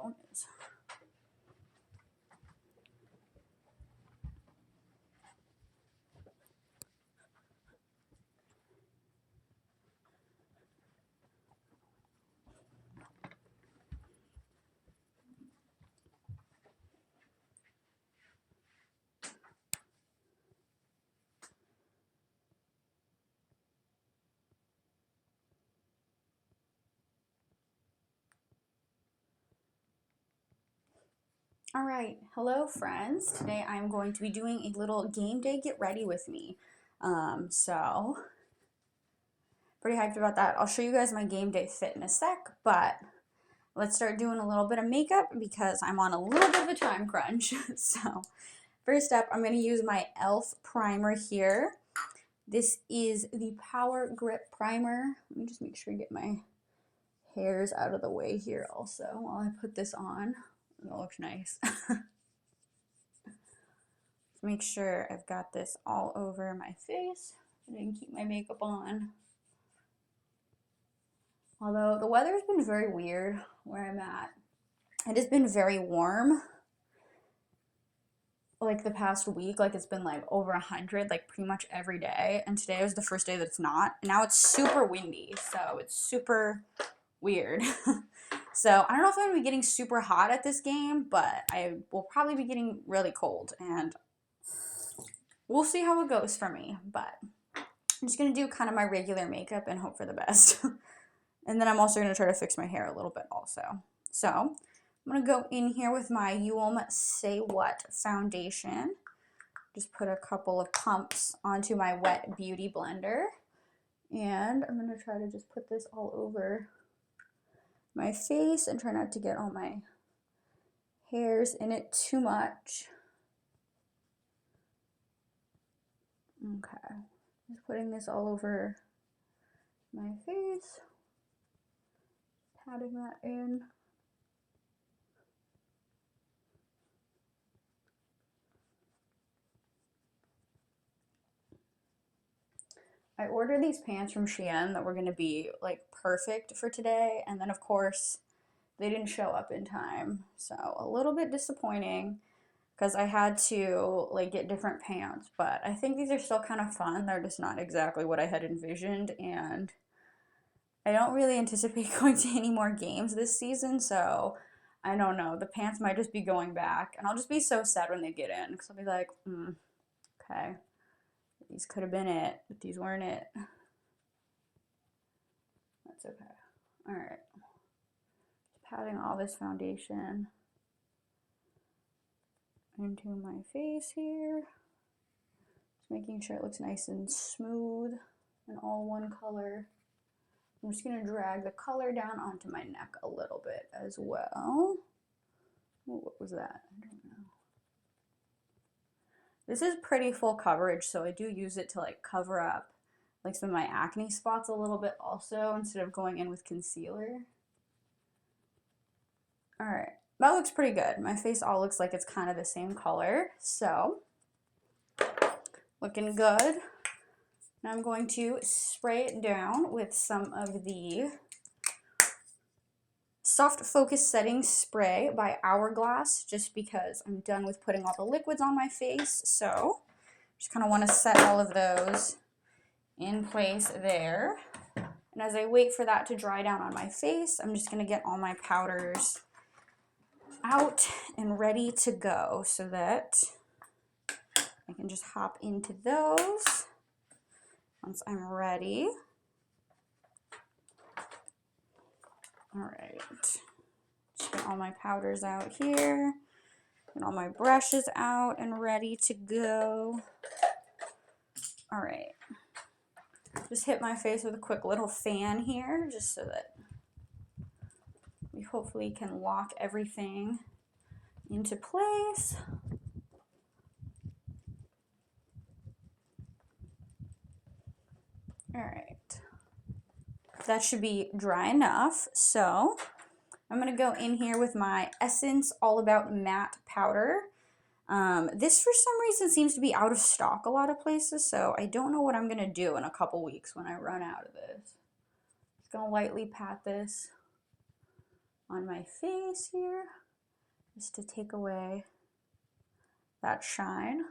phone is. All right, hello friends. Today I'm going to be doing a little game day get ready with me. So pretty hyped about that. I'll show you guys my game day fit in a sec, but let's start doing a little bit of makeup because I'm on a little bit of a time crunch. So first up, I'm going to use my e.l.f. primer here. This is the Power Grip Primer. Let me just make sure I get my hairs out of the way here also while I put this on. It looks nice. Make sure I've got this all over my face. I didn't keep my makeup on. Although the weather's been very weird where I'm at. It has been very warm. Like the past week, like it's been like over 100, like pretty much every day. And today was the first day that it's not. And now it's super windy, so it's super weird. So I don't know if I'm gonna be getting super hot at this game, but I will probably be getting really cold, and we'll see how it goes for me. But I'm just gonna do kind of my regular makeup and hope for the best. And then I'm also gonna try to fix my hair a little bit also. So I'm gonna go in here with my Ulm Say What foundation. Just put a couple of pumps onto my wet beauty blender. And I'm gonna try to just put this all over my face and try not to get all my hairs in it too much. Okay, just putting this all over my face, patting that in. I ordered these pants from Shein that were going to be like perfect for today, and then of course they didn't show up in time, so a little bit disappointing because I had to like get different pants, but I think these are still kind of fun. They're just not exactly what I had envisioned, and I don't really anticipate going to any more games this season, so I don't know. The pants might just be going back, and I'll just be so sad when they get in because I'll be like, okay, these could have been it, but these weren't it. That's okay. All right. Just patting all this foundation into my face here. Just making sure it looks nice and smooth and all one color. I'm just going to drag the color down onto my neck a little bit as well. Ooh, what was that? I don't know. This is pretty full coverage, so I do use it to like cover up like some of my acne spots a little bit also instead of going in with concealer. All right, that looks pretty good. My face all looks like it's kind of the same color, so looking good. Now I'm going to spray it down with some of the Soft Focus Setting Spray by Hourglass, just because I'm done with putting all the liquids on my face. So just kind of want to set all of those in place there. And as I wait for that to dry down on my face, I'm just going to get all my powders out and ready to go so that I can just hop into those once I'm ready. All right, just get all my powders out here, get all my brushes out and ready to go. All right, just hit my face with a quick little fan here just so that we hopefully can lock everything into place. All right, that should be dry enough. So I'm gonna go in here with my Essence All About Matte Powder. This for some reason seems to be out of stock a lot of places, so I don't know what I'm gonna do in a couple weeks when I run out of this. Just gonna lightly pat this on my face here, just to take away that shine.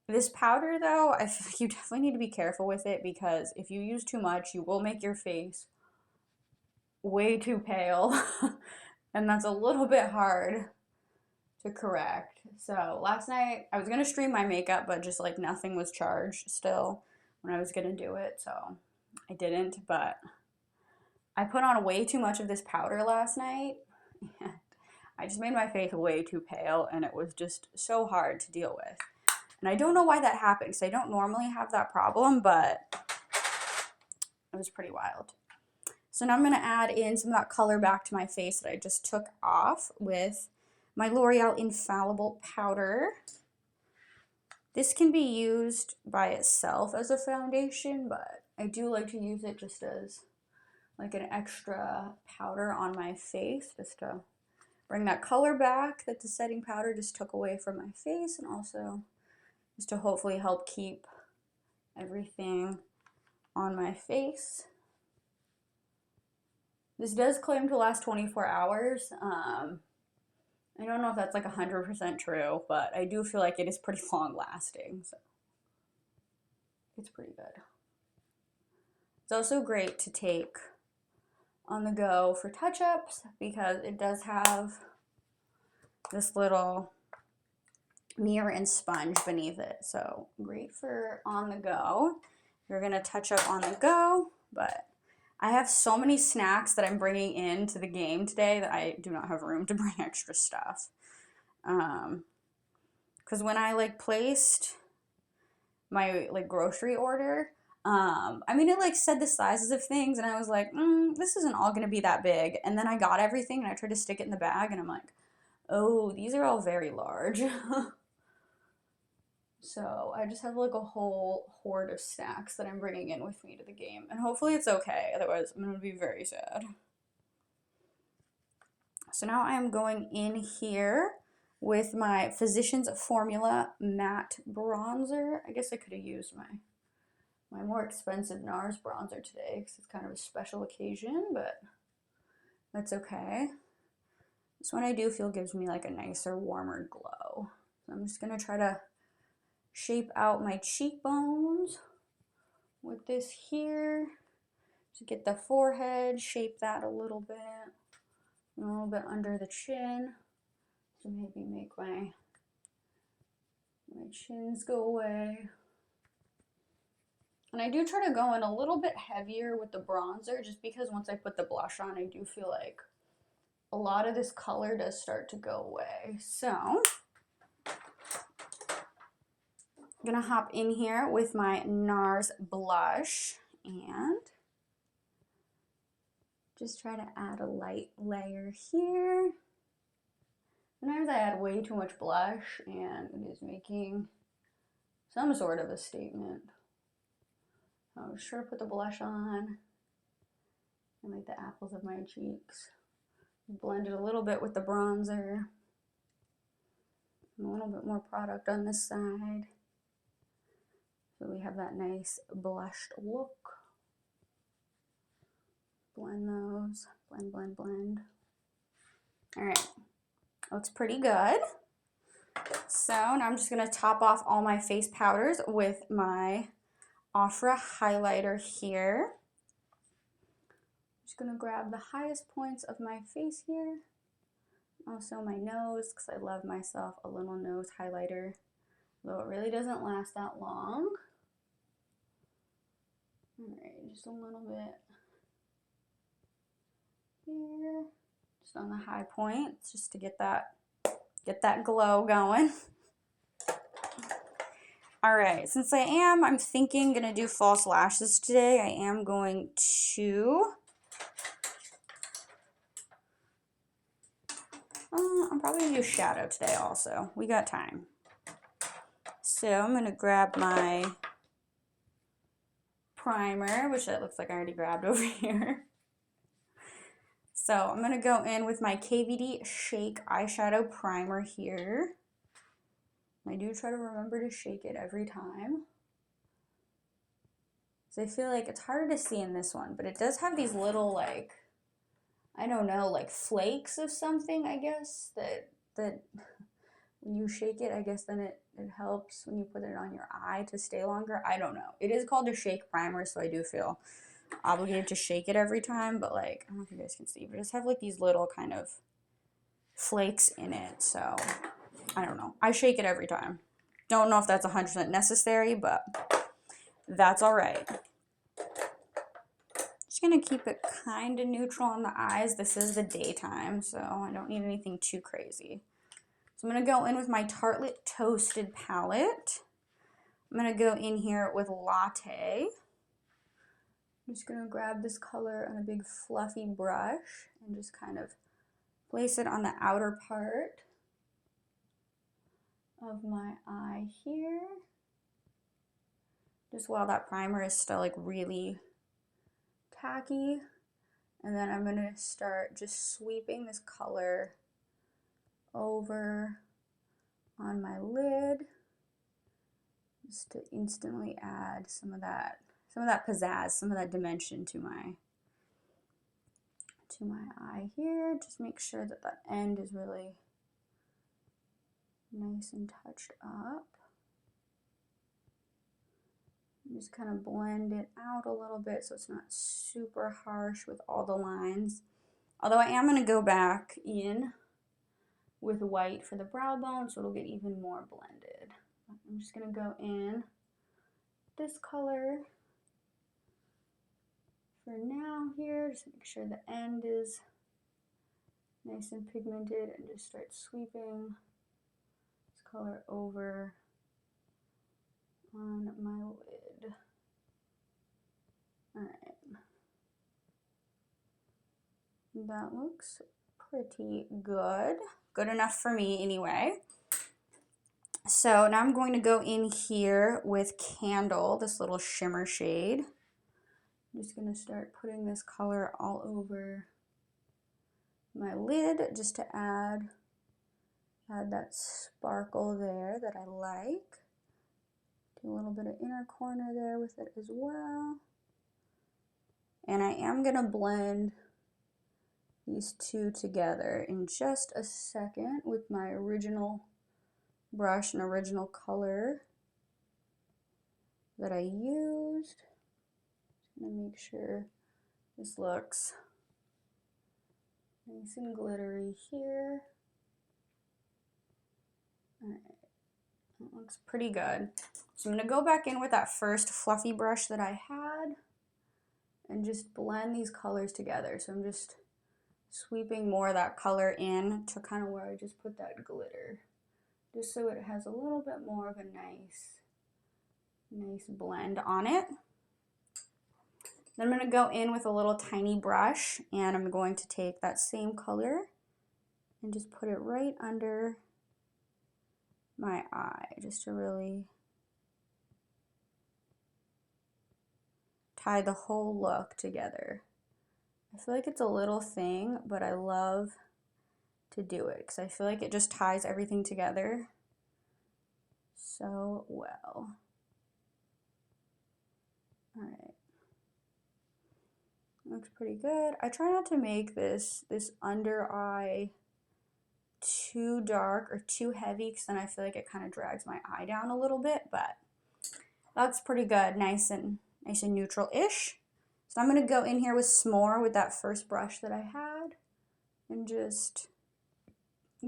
This powder though, I feel like you definitely need to be careful with it, because if you use too much, you will make your face way too pale. And that's a little bit hard to correct. So last night I was gonna stream my makeup, but just like nothing was charged still when I was gonna do it, so I didn't. But I put on way too much of this powder last night, and I just made my face way too pale, and it was just so hard to deal with. And I don't know why that happened, because I don't normally have that problem, but it was pretty wild. So now I'm going to add in some of that color back to my face that I just took off with my L'Oreal Infallible powder. This can be used by itself as a foundation, but I do like to use it just as like an extra powder on my face, just to bring that color back that the setting powder just took away from my face, and also just to hopefully help keep everything on my face. This does claim to last 24 hours. I don't know if that's like 100% true, but I do feel like it is pretty long lasting, so it's pretty good. It's also great to take on the go for touch-ups, because it does have this little mirror and sponge beneath it, so great for on the go. You're gonna touch up on the go, but I have so many snacks that I'm bringing into the game today that I do not have room to bring extra stuff. Because when I like placed my like grocery order, I mean, it like said the sizes of things, and I was like, this isn't all gonna be that big. And then I got everything and I tried to stick it in the bag, and I'm like, oh, these are all very large. So I just have like a whole hoard of snacks that I'm bringing in with me to the game, and hopefully it's okay, otherwise I'm gonna be very sad. So now I am going in here with my Physicians Formula Matte Bronzer. I guess I could have used my more expensive NARS bronzer today, because it's kind of a special occasion, but that's okay. This one I do feel gives me like a nicer, warmer glow. So I'm just gonna try to shape out my cheekbones with this here to get the forehead, shape that a little bit under the chin, to maybe make my chins go away. And I do try to go in a little bit heavier with the bronzer, just because once I put the blush on, I do feel like a lot of this color does start to go away. So I'm gonna hop in here with my NARS blush and just try to add a light layer here. Sometimes I add way too much blush and it is making some sort of a statement. I'll just try to put the blush on and like the apples of my cheeks. Blend it a little bit with the bronzer. And a little bit more product on this side, so we have that nice blushed look. Blend those, blend, blend. All right, looks pretty good. So now I'm just gonna top off all my face powders with my Ofra highlighter here. I'm just gonna grab the highest points of my face here. Also my nose, because I love myself a little nose highlighter, though it really doesn't last that long. Alright, just a little bit here, just on the high points, just to get that glow going. Alright, since I'm thinking gonna do false lashes today, I am going to I'm probably gonna do shadow today also. We got time. So I'm gonna grab my primer, which that looks like I already grabbed over here. So I'm gonna go in with my KVD Shake eyeshadow primer here. I do try to remember to shake it every time, so I feel like it's harder to see in this one, but it does have these little like I don't know, like flakes of something, I guess, that when you shake it, I guess then it helps when you put it on your eye to stay longer. I don't know. It is called a shake primer, so I do feel obligated to shake it every time, but like, I don't know if you guys can see, but it just have like these little kind of flakes in it, so I don't know. I shake it every time. Don't know if that's 100% necessary, but that's all right. Just gonna keep it kind of neutral on the eyes. This is the daytime, so I don't need anything too crazy. So I'm gonna go in with my Tartelette Toasted palette. I'm gonna go in here with Latte. I'm just gonna grab this color on a big fluffy brush and just kind of place it on the outer part of my eye here. Just while that primer is still like really tacky. And then I'm gonna start just sweeping this color over on my lid just to instantly add some of that pizzazz, some of that dimension to my eye here. Just make sure that that end is really nice and touched up. Just kind of blend it out a little bit so it's not super harsh with all the lines. Although I am going to go back in with white for the brow bone so it'll get even more blended. I'm just going to go in this color for now here. Just make sure the end is nice and pigmented and just start sweeping this color over on my lid. Alright. That looks pretty good. Good enough for me anyway. So now I'm going to go in here with Candle, this little shimmer shade. I'm just going to start putting this color all over my lid just to add that sparkle there that I like. Do a little bit of inner corner there with it as well. And I am going to blend these two together in just a second with my original brush and original color that I used. Just gonna make sure this looks nice and glittery here. Alright, that looks pretty good. So I'm gonna go back in with that first fluffy brush that I had and just blend these colors together. So I'm just sweeping more of that color in to kind of where I just put that glitter, just so it has a little bit more of a nice blend on it. Then I'm going to go in with a little tiny brush and I'm going to take that same color and just put it right under my eye just to really tie the whole look together. I feel like it's a little thing, but I love to do it because I feel like it just ties everything together so well. Alright. Looks pretty good. I try not to make this under eye too dark or too heavy because then I feel like it kind of drags my eye down a little bit, but that's pretty good. Nice and neutral-ish. So I'm going to go in here with S'more with that first brush that I had and just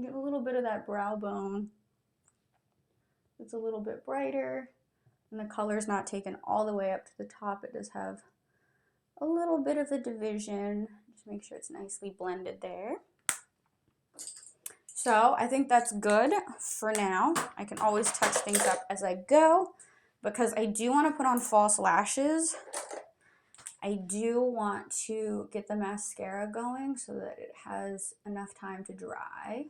get a little bit of that brow bone. It's a little bit brighter and the color's not taken all the way up to the top. It does have a little bit of a division. Just make sure it's nicely blended there. So I think that's good for now. I can always touch things up as I go because I do want to put on false lashes. I do want to get the mascara going so that it has enough time to dry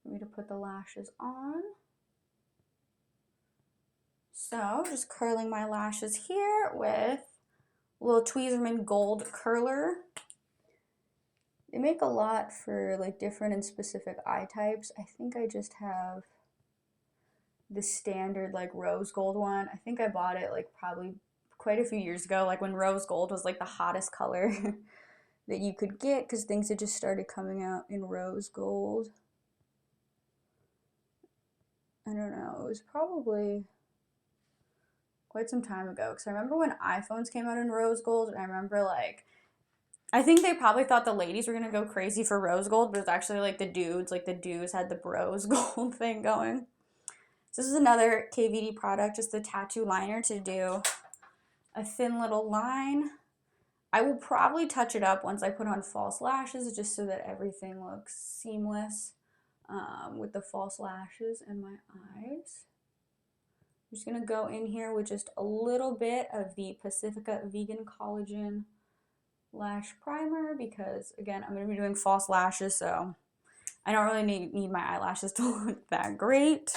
for me to put the lashes on. So just curling my lashes here with a little Tweezerman Gold Curler. They make a lot for like different and specific eye types. I think I just have the standard like rose gold one. I think I bought it like probably quite a few years ago, like when rose gold was like the hottest color. that you could get because things had just started coming out in rose gold. I don't know, it was probably quite some time ago because I remember when iPhones came out in rose gold, and I remember like I think they probably thought the ladies were gonna go crazy for rose gold, but it's actually like the dudes had the rose gold thing going. So this is another KVD product, just the tattoo liner to do a thin little line. I will probably touch it up once I put on false lashes just so that everything looks seamless with the false lashes and my eyes. I'm just going to go in here with just a little bit of the Pacifica Vegan Collagen Lash Primer because, again, I'm going to be doing false lashes, so I don't really need my eyelashes to look that great.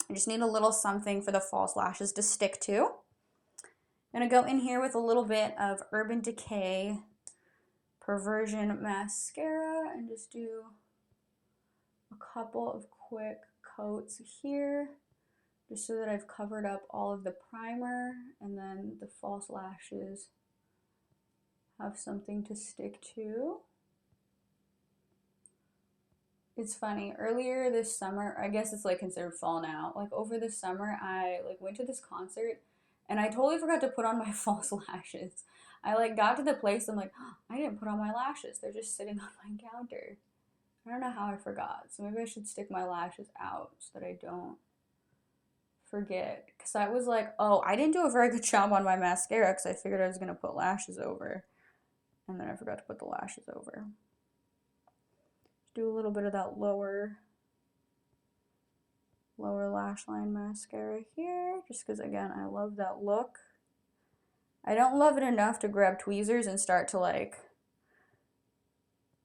I just need a little something for the false lashes to stick to. I'm going to go in here with a little bit of Urban Decay Perversion Mascara and just do a couple of quick coats here just so that I've covered up all of the primer, and then the false lashes have something to stick to. It's funny, earlier this summer, I guess it's like considered fall now, like over the summer I like went to this concert and I totally forgot to put on my false lashes. I like got to the place, I'm like, oh, I didn't put on my lashes, they're just sitting on my counter. I don't know how I forgot, so maybe I should stick my lashes out so that I don't forget. Because I was like, oh, I didn't do a very good job on my mascara because I figured I was going to put lashes over. And then I forgot to put the lashes over. Do a little bit of that lower lash line mascara here, just because, again, I love that look. I don't love it enough to grab tweezers and start to like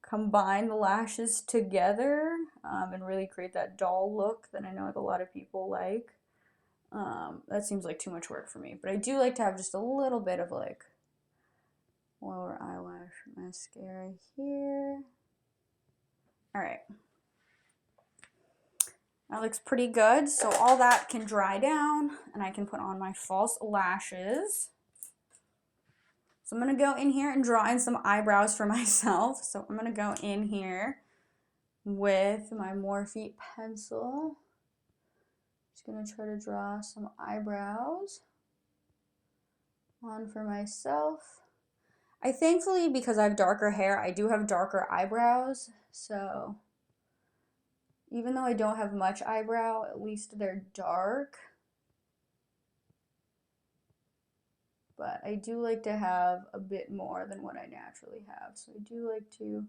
combine the lashes together and really create that doll look that I know like a lot of people like. That seems like too much work for me, but I do like to have just a little bit of like lower eyelash mascara here. All right. That looks pretty good. So all that can dry down and I can put on my false lashes. So I'm going to go in here and draw in some eyebrows for myself. So I'm going to go in here with my Morphe pencil. Just going to try to draw some eyebrows on for myself. I thankfully, because I have darker hair, I do have darker eyebrows. So even though I don't have much eyebrow, at least they're dark. But I do like to have a bit more than what I naturally have. So I do like to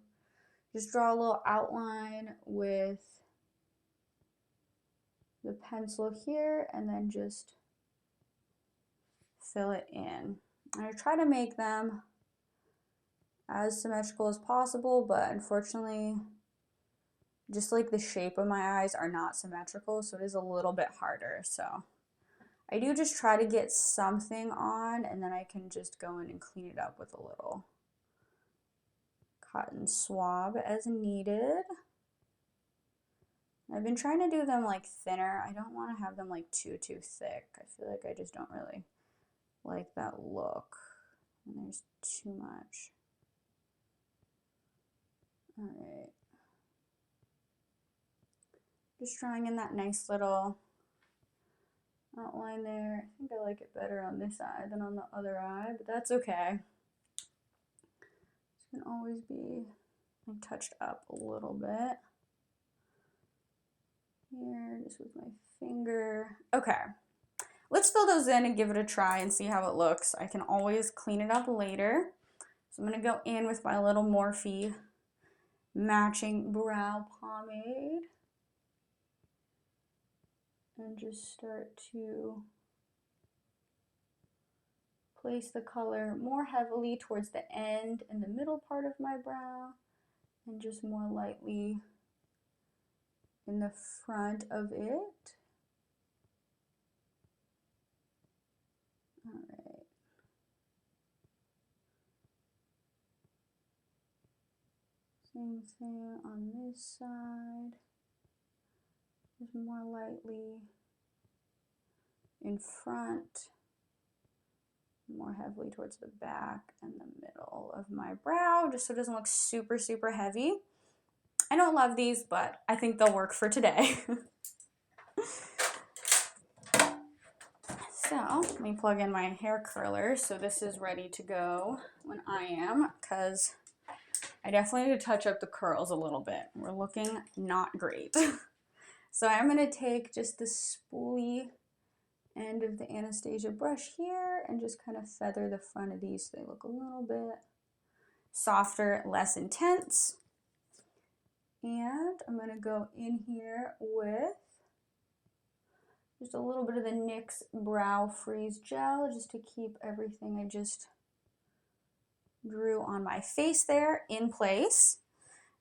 just draw a little outline with the pencil here and then just fill it in. I try to make them as symmetrical as possible, but unfortunately, just like the shape of my eyes are not symmetrical, so it is a little bit harder. So I do just try to get something on, and then I can just go in and clean it up with a little cotton swab as needed. I've been trying to do them like thinner. I don't want to have them like too thick. I feel like I just don't really like that look when there's too much. All right. Just drawing in that nice little outline there. I think I like it better on this eye than on the other eye, but that's okay. This can always be touched up a little bit. Here, just with my finger. Okay. Let's fill those in and give it a try and see how it looks. I can always clean it up later. So I'm going to go in with my little Morphe matching brow pomade and just start to place the color more heavily towards the end and the middle part of my brow and just more lightly in the front of it. All right. Same thing on this side. Just more lightly in front more heavily towards the back and the middle of my brow, just so it doesn't look super, super heavy. I don't love these, but I think they'll work for today. So let me plug in my hair curler so this is ready to go when I am, because I definitely need to touch up the curls a little bit. We're looking not great. So I'm going to take just the spoolie end of the Anastasia brush here and just kind of feather the front of these so they look a little bit softer, less intense. And I'm going to go in here with just a little bit of the NYX Brow Freeze Gel just to keep everything I just drew on my face there in place.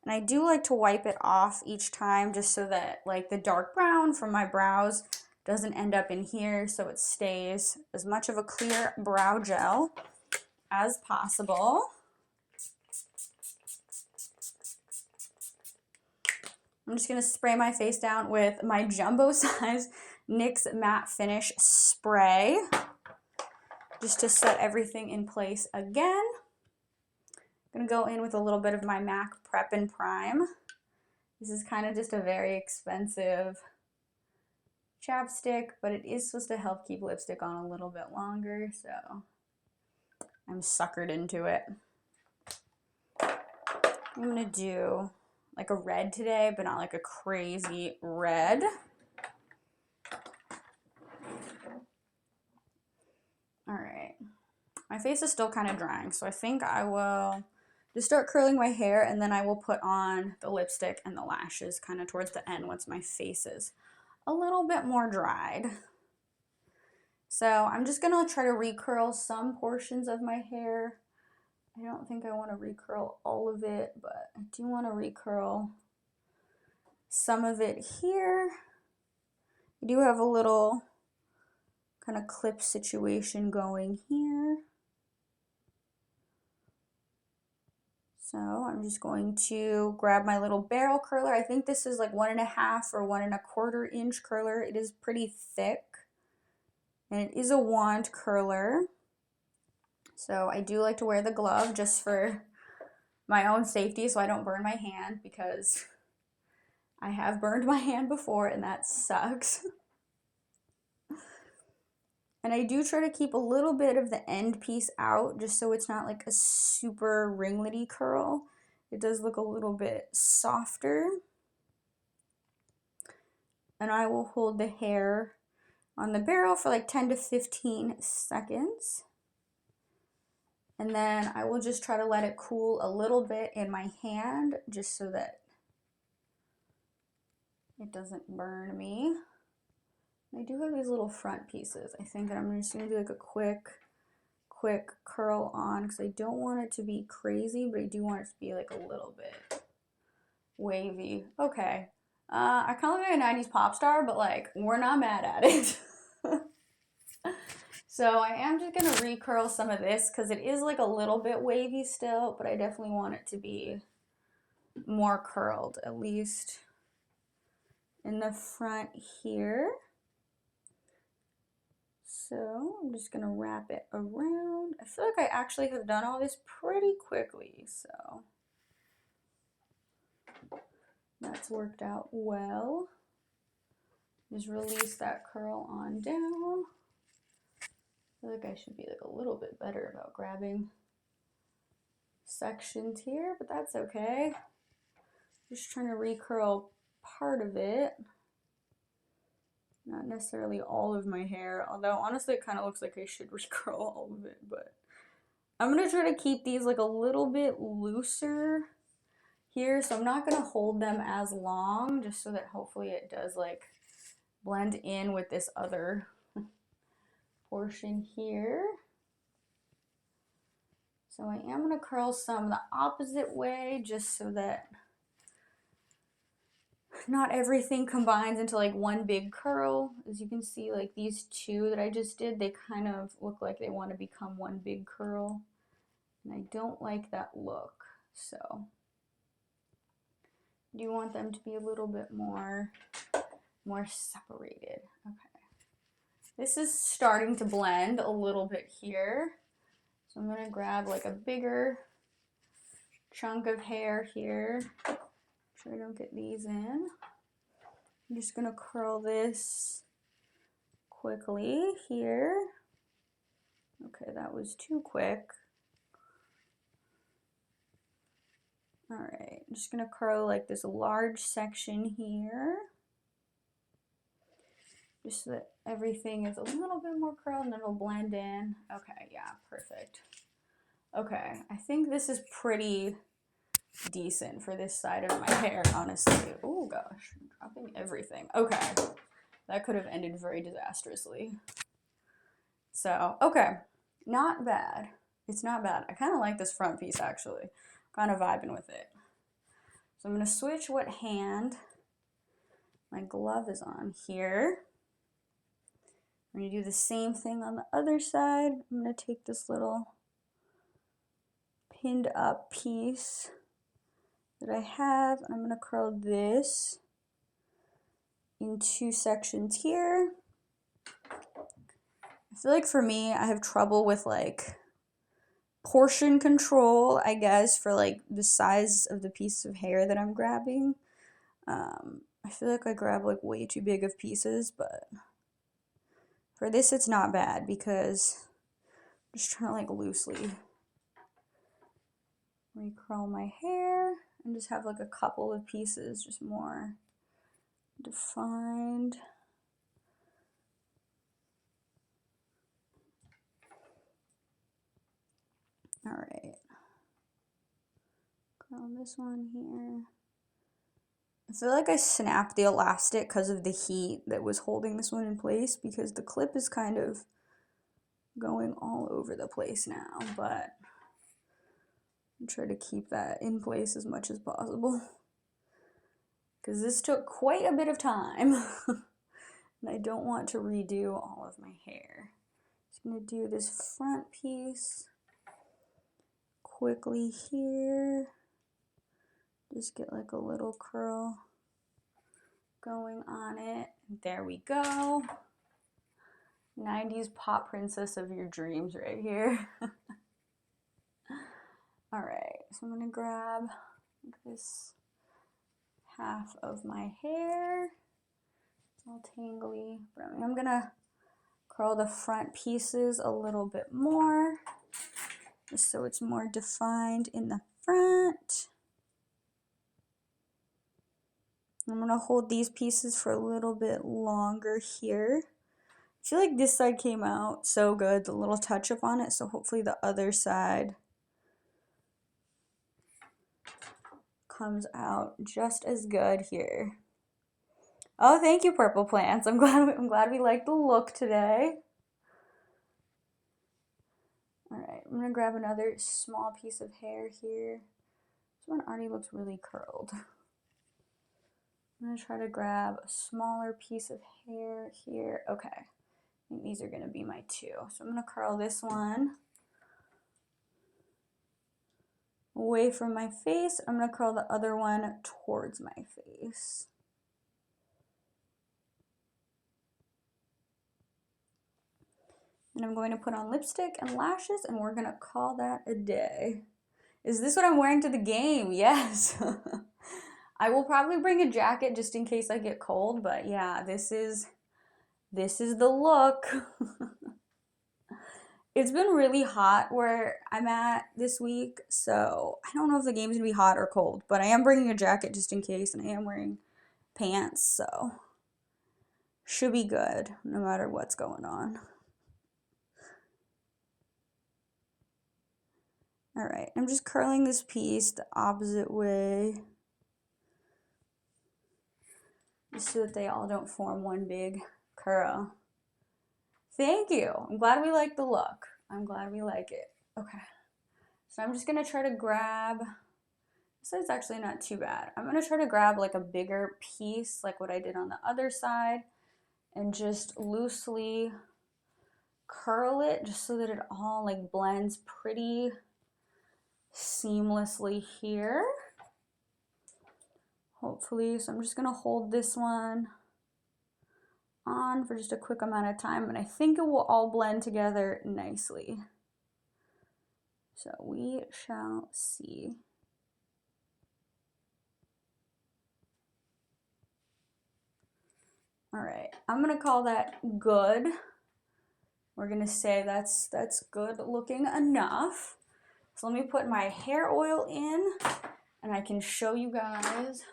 And I do like to wipe it off each time just so that like the dark brown from my brows doesn't end up in here, so it stays as much of a clear brow gel as possible. I'm just going to spray my face down with my jumbo size NYX Matte Finish Spray just to set everything in place again. I'm going to go in with a little bit of my MAC Prep and Prime. This is kind of just a very expensive chapstick, but it is supposed to help keep lipstick on a little bit longer, so I'm suckered into it. I'm going to do like a red today, but not like a crazy red. All right. My face is still kind of drying, so I think I will just start curling my hair, and then I will put on the lipstick and the lashes kind of towards the end once my face is a little bit more dried. So I'm just going to try to recurl some portions of my hair. I don't think I want to recurl all of it, but I do want to recurl some of it here. I do have a little kind of clip situation going here. So I'm just going to grab my little barrel curler. I think this is like 1.5 or 1.25 inch curler. It is pretty thick and it is a wand curler. So I do like to wear the glove just for my own safety so I don't burn my hand, because I have burned my hand before and that sucks. And I do try to keep a little bit of the end piece out just so it's not like a super ringlety curl. It does look a little bit softer. And I will hold the hair on the barrel for like 10 to 15 seconds. And then I will just try to let it cool a little bit in my hand just so that it doesn't burn me. I do have these little front pieces. I think that I'm just going to do like a quick curl on because I don't want it to be crazy, but I do want it to be like a little bit wavy. Okay. I kind of look like a 90s pop star, but like we're not mad at it. So I am just going to recurl some of this because it is like a little bit wavy still, but I definitely want it to be more curled, at least in the front here. So I'm just going to wrap it around. I feel like I actually have done all this pretty quickly, so that's worked out well. Just release that curl on down. I feel like I should be like a little bit better about grabbing sections here, but that's okay. Just trying to recurl part of it. Not necessarily all of my hair, although honestly it kind of looks like I should recurl all of it, but I'm going to try to keep these like a little bit looser here, so I'm not going to hold them as long, just so that hopefully it does like blend in with this other portion here. So I am going to curl some the opposite way just so that not everything combines into like one big curl. As you can see, like these two that I just did, they kind of look like they want to become one big curl. And I don't like that look. So I do want them to be a little bit more separated. Okay. This is starting to blend a little bit here. So I'm gonna grab like a bigger chunk of hair here. Make sure I don't get these in. I'm just gonna curl this quickly here. Okay, that was too quick. All right, I'm just gonna curl like this large section here. Just so that everything is a little bit more curled and it'll blend in. Okay, yeah, perfect. Okay, I think this is pretty decent for this side of my hair, honestly. Oh gosh, I'm dropping everything. Okay, that could have ended very disastrously. So, okay, not bad. It's not bad. I kind of like this front piece actually. Kind of vibing with it. So I'm gonna switch what hand my glove is on here. I'm going to do the same thing on the other side. I'm going to take this little pinned up piece that I have, and I'm going to curl this in two sections here. I feel like for me, I have trouble with like portion control, I guess, for like the size of the piece of hair that I'm grabbing. I feel like I grab like way too big of pieces, but for this it's not bad because I'm just trying to like loosely recurl my hair and just have like a couple of pieces just more defined. All right, curl this one here. I feel like I snapped the elastic because of the heat that was holding this one in place, because the clip is kind of going all over the place now, but I'll try to keep that in place as much as possible because this took quite a bit of time and I don't want to redo all of my hair. Just gonna do this front piece quickly here. Just get like a little curl going on it. There we go. 90s pop princess of your dreams right here. All right, so I'm gonna grab this half of my hair. It's all tangly, but I'm gonna curl the front pieces a little bit more, just so it's more defined in the front. I'm gonna hold these pieces for a little bit longer here. I feel like this side came out so good, the little touch up on it, so hopefully the other side comes out just as good here. Oh, thank you, Purple Plants. I'm glad we like the look today. All right, I'm gonna grab another small piece of hair here. This one already looks really curled. I'm gonna try to grab a smaller piece of hair here. Okay, I think these are gonna be my two. So I'm gonna curl this one away from my face. I'm gonna curl the other one towards my face. And I'm going to put on lipstick and lashes, and we're gonna call that a day. Is this what I'm wearing to the game? Yes. I will probably bring a jacket just in case I get cold, but yeah, this is the look. It's been really hot where I'm at this week, so I don't know if the game's gonna be hot or cold, but I am bringing a jacket just in case, and I am wearing pants, so should be good no matter what's going on. All right, I'm just curling this piece the opposite way, just so that they all don't form one big curl. Thank you. I'm glad we like the look. I'm glad we like it. Okay. So I'm just gonna try to grab, this side's actually not too bad. I'm gonna try to grab like a bigger piece, like what I did on the other side, and just loosely curl it just so that it all like blends pretty seamlessly here. Hopefully. So I'm just gonna hold this one on for just a quick amount of time, and I think it will all blend together nicely. So we shall see. All right, I'm gonna call that good. We're gonna say that's good looking enough. So let me put my hair oil in and I can show you guys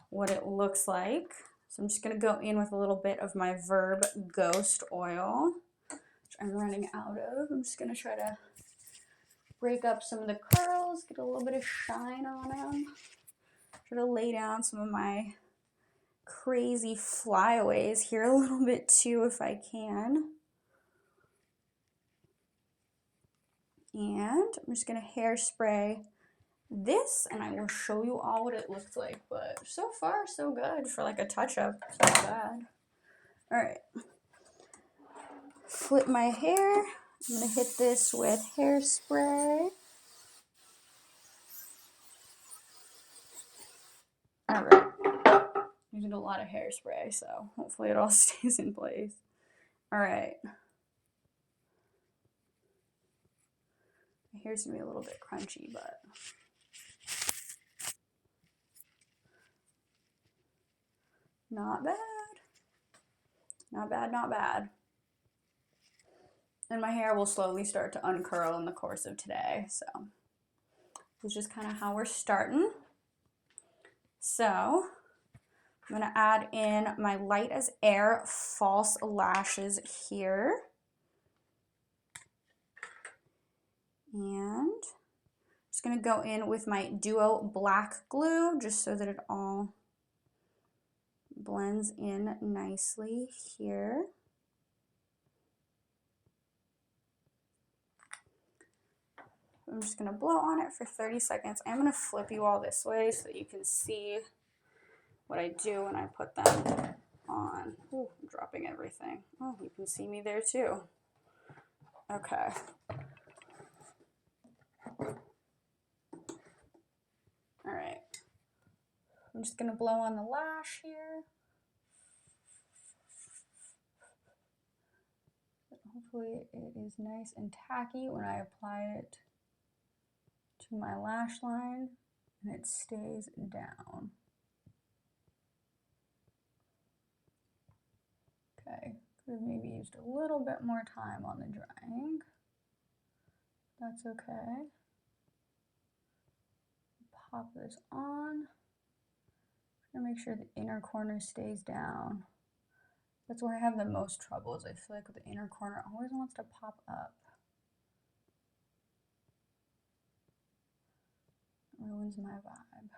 what it looks like. So I'm just gonna go in with a little bit of my Verb Ghost oil, which I'm running out of. I'm just gonna try to break up some of the curls, get a little bit of shine on them. Try to lay down some of my crazy flyaways here a little bit too if I can. And I'm just gonna hairspray this and I will show you all what it looks like, but so far so good for like a touch-up. It's not bad. All right, flip my hair. I'm gonna hit this with hairspray. All right, using a lot of hairspray, so hopefully it all stays in place. All right, my hair's gonna be a little bit crunchy, but not bad. Not bad, not bad. And my hair will slowly start to uncurl in the course of today, so it's just kind of how we're starting. So I'm gonna add in my Light as Air false lashes here. And I'm just gonna go in with my Duo black glue just so that it all blends in nicely here. I'm just gonna blow on it for 30 seconds. I'm gonna flip you all this way so that you can see what I do when I put them on. Ooh, I'm dropping everything. Oh, you can see me there too. Okay. All right. I'm just gonna blow on the lash here. Hopefully it is nice and tacky when I apply it to my lash line and it stays down. Okay, could have maybe used a little bit more time on the drying. That's okay. Pop this on. And make sure the inner corner stays down. That's where I have the most trouble, is I feel like the inner corner always wants to pop up. It ruins my vibe.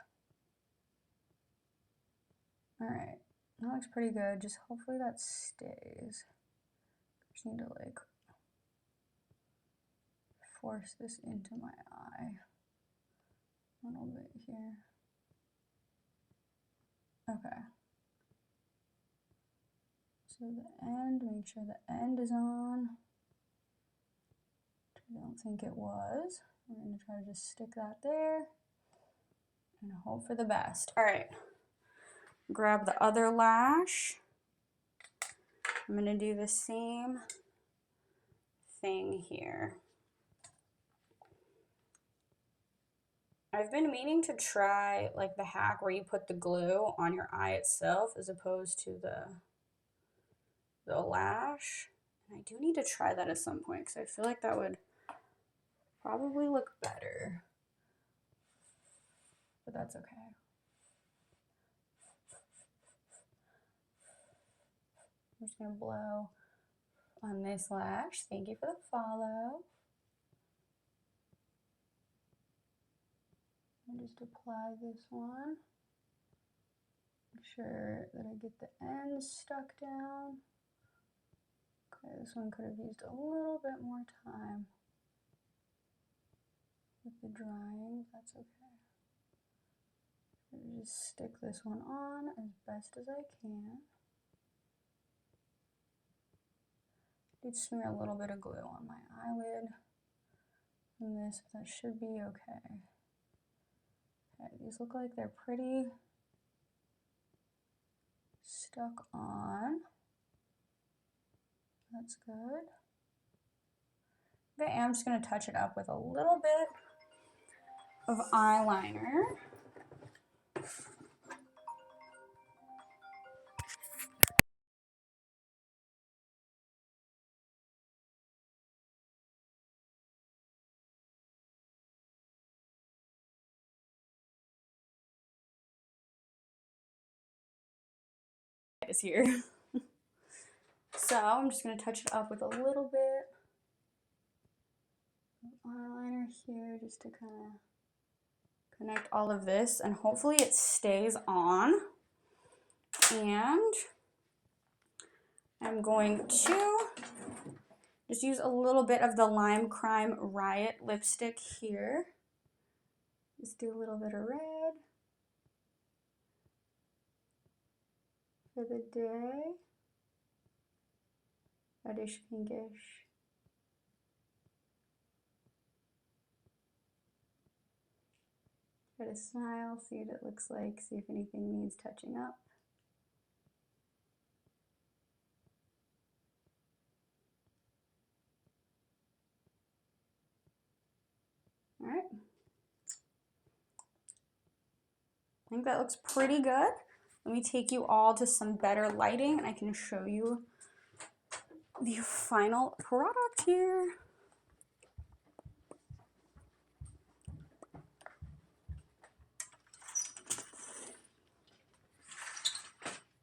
All right, that looks pretty good. Just hopefully that stays. Just need to like force this into my eye a little bit here. Okay. So the end, make sure the end is on. I don't think it was. I'm going to try to just stick that there and hope for the best. All right. Grab the other lash. I'm going to do the same thing here. I've been meaning to try like the hack where you put the glue on your eye itself as opposed to the lash. And I do need to try that at some point because I feel like that would probably look better. But that's okay. I'm just going to blow on this lash. Thank you for the follow. And just apply this one. Make sure that I get the ends stuck down. Okay, this one could have used a little bit more time with the drying. That's okay. Just stick this one on as best as I can. Did smear a little bit of glue on my eyelid and this, but that should be okay. Okay, these look like they're pretty stuck on. That's good. Okay, I'm just going to touch it up with a little bit of eyeliner. Is here. So I'm just going to touch it up with a little bit of eyeliner here just to kind of connect all of this, and hopefully it stays on. And I'm going to just use a little bit of the Lime Crime Riot lipstick here. Just do a little bit of red for the day. Reddish pinkish. Try to smile, see what it looks like, see if anything needs touching up. All right. I think that looks pretty good. Let me take you all to some better lighting and I can show you the final product here.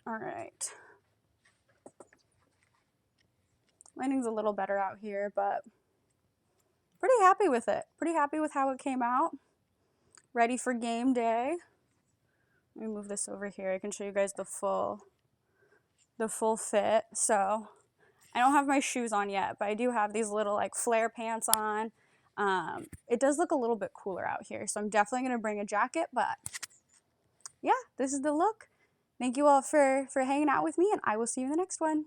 All right. Lighting's a little better out here, but pretty happy with it. Pretty happy with how it came out. Ready for game day. Let me move this over here. I can show you guys the full fit. So I don't have my shoes on yet, but I do have these little like flare pants on. It does look a little bit cooler out here, so I'm definitely going to bring a jacket, but yeah, this is the look. Thank you all for hanging out with me, and I will see you in the next one.